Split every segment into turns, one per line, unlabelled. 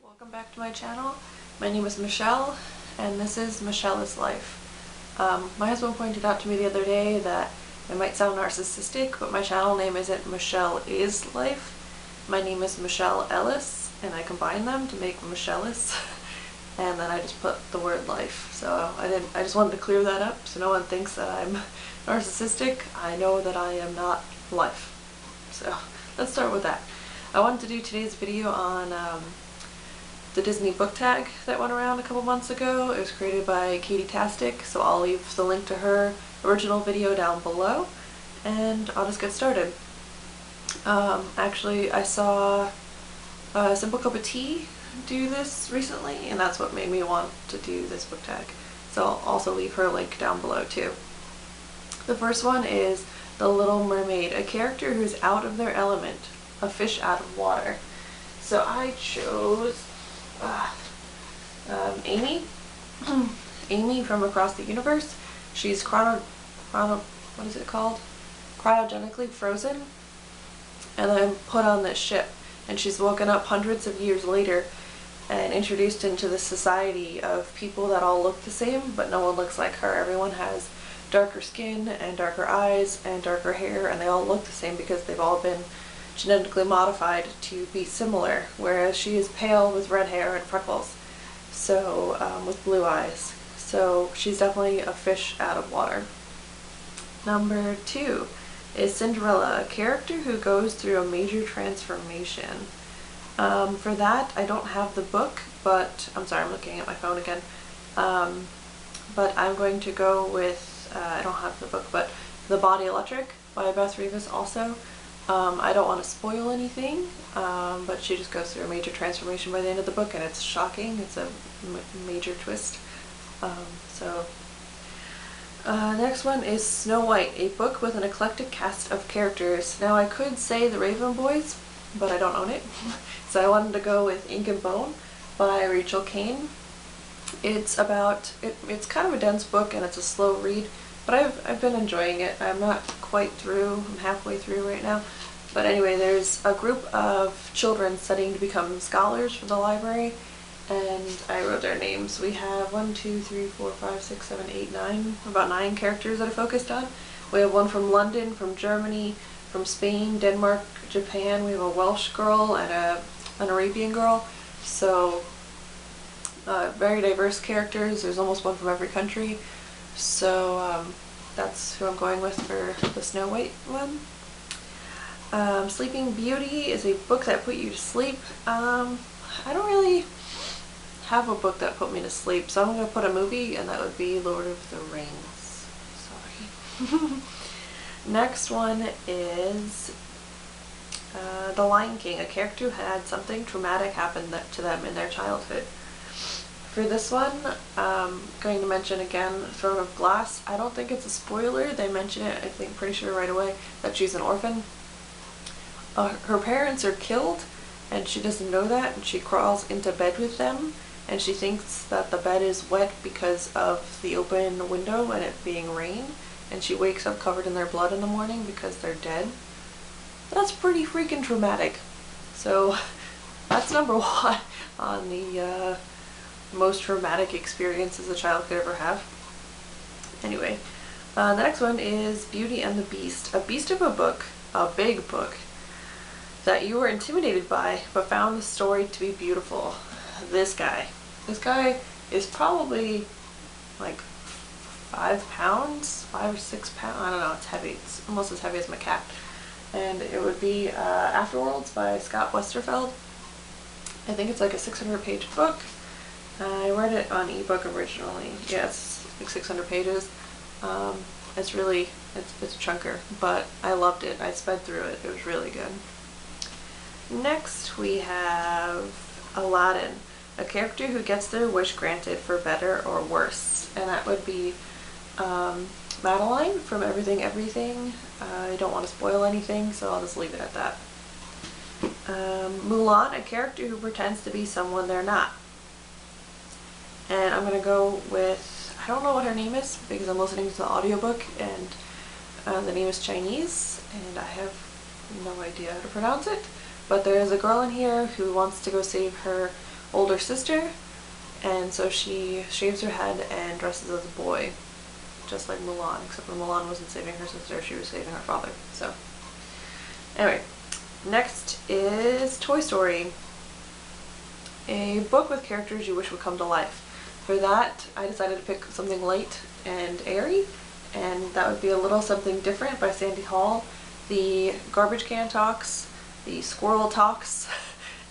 Welcome back to my channel. My name is Michelle and this is Michelle is Life. My husband pointed out to me the other day that it might sound narcissistic, but my channel name isn't Michelle is Life. My name is Michelle Ellis and I combined them to make Michelle's and then I just put the word life. So I just wanted to clear that up so no one thinks that I'm narcissistic. I know that I am not life. So let's start with that. I wanted to do today's video on the Disney book tag that went around a couple months ago. It was created by Katytastic, so I'll leave the link to her original video down below and I'll just get started. Actually, I saw a Simple Cup of Tea do this recently and that's what made me want to do this book tag. So I'll also leave her link down below too. The first one is The Little Mermaid, a character who's out of their element, a fish out of water. So I chose Amy. Amy from Across the Universe. She's what is it called? Cryogenically frozen and then put on this ship, and she's woken up hundreds of years later and introduced into the society of people that all look the same, but no one looks like her. Everyone has darker skin and darker eyes and darker hair, and they all look the same because they've all been genetically modified to be similar, whereas she is pale with red hair and freckles, so with blue eyes. So she's definitely a fish out of water. Number 2 is Cinderella, a character who goes through a major transformation. For that, I don't have the book, but I'm sorry, I'm looking at my phone again. But I'm going to go with, I don't have the book, but The Body Electric by Beth Revis also. I don't want to spoil anything, but she just goes through a major transformation by the end of the book and it's shocking. It's a major twist. Next one is Snow White, a book with an eclectic cast of characters. Now I could say The Raven Boys, but I don't own it. So I wanted to go with Ink and Bone by Rachel Kane. It's kind of a dense book and it's a slow read, but I've been enjoying it. I'm not quite through, I'm halfway through right now. But anyway, there's a group of children studying to become scholars for the library, and I wrote their names. We have 1, 2, 3, 4, 5, 6, 7, 8, 9, about 9 characters that I focused on. We have one from London, from Germany, from Spain, Denmark, Japan. We have a Welsh girl and an Arabian girl. So very diverse characters. There's almost one from every country. So that's who I'm going with for the Snow White one. Sleeping Beauty is a book that put you to sleep. I don't really have a book that put me to sleep, so I'm going to put a movie, and that would be Lord of the Rings. Sorry. Next one is The Lion King, a character who had something traumatic happen to them in their childhood. For this one, I'm going to mention again Throne of Glass. I don't think it's a spoiler. They mention it, I think, pretty sure right away, that she's an orphan. Her parents are killed and she doesn't know that, and she crawls into bed with them and she thinks that the bed is wet because of the open window and it being rain, and she wakes up covered in their blood in the morning because they're dead. That's pretty freaking traumatic. So that's number 1 on the most traumatic experiences a child could ever have. Anyway, the next one is Beauty and the Beast, a beast of a book, a big book, that you were intimidated by but found the story to be beautiful. This guy is probably like 5 pounds, 5 or 6 pounds, I don't know, it's heavy, it's almost as heavy as my cat. And it would be Afterworlds by Scott Westerfeld. I think it's like a 600-page book. I read it on ebook originally. Yeah, it's like 600 pages. It's a chunker, but I loved it. I sped through it. It was really good. Next we have Aladdin, a character who gets their wish granted for better or worse, and that would be Madeline from Everything Everything. I don't want to spoil anything, so I'll just leave it at that. Mulan, a character who pretends to be someone they're not. And I'm going to go with, I don't know what her name is because I'm listening to the audiobook and the name is Chinese and I have no idea how to pronounce it. But there is a girl in here who wants to go save her older sister, and so she shaves her head and dresses as a boy, just like Mulan, except when Mulan wasn't saving her sister, she was saving her father. So anyway, next is Toy Story, a book with characters you wish would come to life. For that, I decided to pick something light and airy, and that would be A Little Something Different by Sandy Hall. The garbage can talks, the squirrel talks,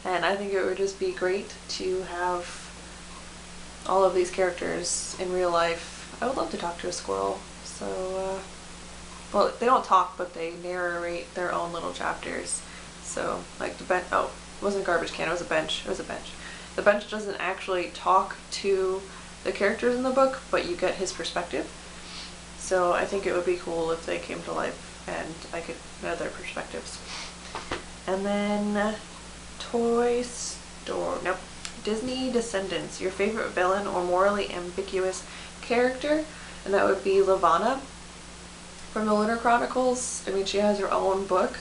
and I think it would just be great to have all of these characters in real life. I would love to talk to a squirrel. So, well, they don't talk, but they narrate their own little chapters. So, like the bench, oh, it wasn't a garbage can, it was a bench. It was a bench. The bench doesn't actually talk to the characters in the book, but you get his perspective. So I think it would be cool if they came to life and I could know their perspectives. And then Disney Descendants, your favorite villain or morally ambiguous character, and that would be Levana from the Lunar Chronicles. I mean, she has her own book.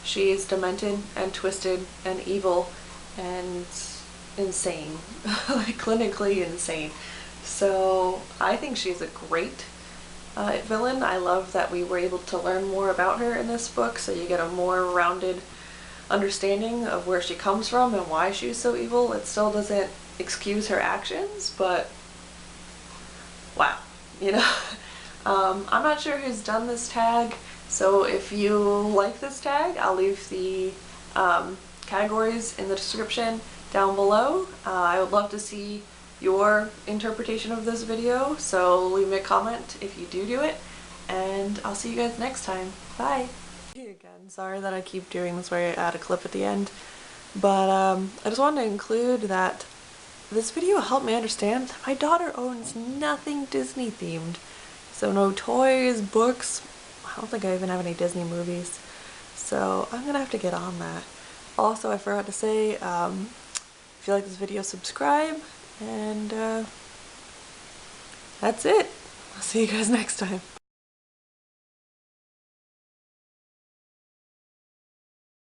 She's demented and twisted and evil and insane, like clinically insane. So I think she's a great villain. I love that we were able to learn more about her in this book, so you get a more rounded understanding of where she comes from and why she's so evil. It still doesn't excuse her actions, but wow, you know. I'm not sure who's done this tag, so if you like this tag, I'll leave the categories in the description down below. I would love to see your interpretation of this video, so leave me a comment if you do it, and I'll see you guys next time. Bye! Again, sorry that I keep doing this where I add a clip at the end, but I just wanted to include that this video helped me understand that my daughter owns nothing Disney themed. So no toys, books, I don't think I even have any Disney movies, so I'm gonna have to get on that. Also, I forgot to say, if you like this video, subscribe, and that's it. I'll see you guys next time.